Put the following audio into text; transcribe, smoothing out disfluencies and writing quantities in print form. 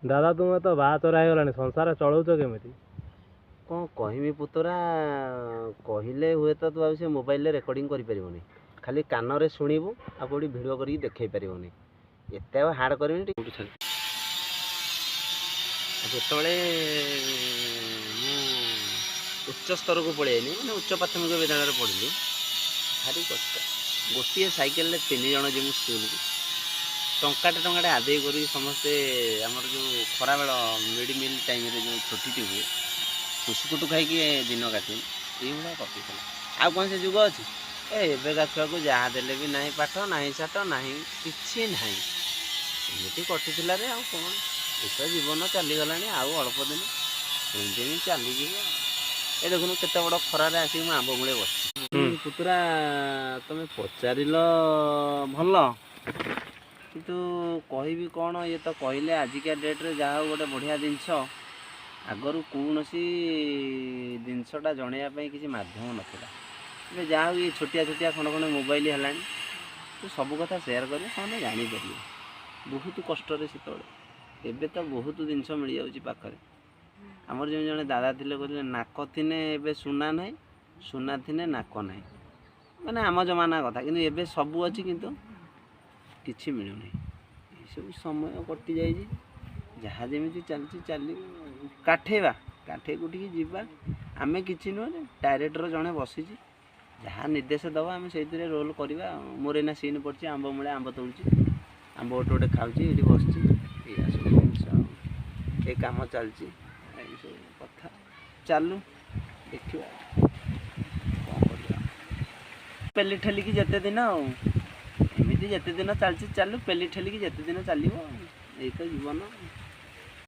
दादा तुम तो बाहा चोरा हो संसार चलाउच केमी कौन कहमी पुतरा कहले हुए तो तू से मोबाइल रेकर्डिंग कर खाली कान रे शुणु आ कौटी भिडियो कर देखे पारनी एत हार्ड करनी जिते उच्च स्तर को पलि मैंने उच्च प्राथमिक विद्यालय पढ़ी भारी कष्ट गोटे सैकेल 3 जन जी स्कूल को टंकाटे आदाय कर समस्ते आमर जो खरा बेल मिड मिल टाइम जो छुट्टी हुए कुसुकुटु खाई दिन काटी ये कटी आ कौन से जुग अच्छी एवेका छुआ को जहाँ देले भी ना पाठ ना साठ ना कि ना एमती कटी रे आ कौन ये जीवन चलीगला अल्प दिन एमती चलीज ये देखुन केत बड़ खरारे आसिक आंब मूले बस पुतरा तुम पचार भल किंतु कहबी कौन ये तो कहले आजिका डेट्रे जहाँ गोटे बढ़िया जिनस आगर कौन सी जिनसटा जनवाई किसी मध्यम नाला जहाँ ये छोटिया छोटिया खंड खंड मोबाइल है तो सब कथा सेयार करें से जापर बहुत कष्ट से तो बहुत जिनस मिल जाऊँगी पाखे आमर जो जड़े दादा थे कहते नाक थिने एबे सुना ना सुना थिने नाक ना मैंने आम जमाना कथा कि एबे सबू अच्छी किंतु किसी मिलूना ये सब समय कटि जाइए जहाँ जमी चलती चल काठेबा काठे कोटिकी जीवा आमे किसी नुहे डायरेक्टर जड़े बसी जहाँ निर्देश दबा आम से रोल करवा मोर एना सीन पड़ी आंब मूले आंब तोड़ुची आंब गोटे गोटे खाऊँगी ये बस या सब जिन ये कम चलती कथा चलू देखा कौन कर पेली ठेलिकी जिते दिन एमती जिते दिन चलती चलू पेली ठेलिकी जिते दिन चलो यही तो जीवन।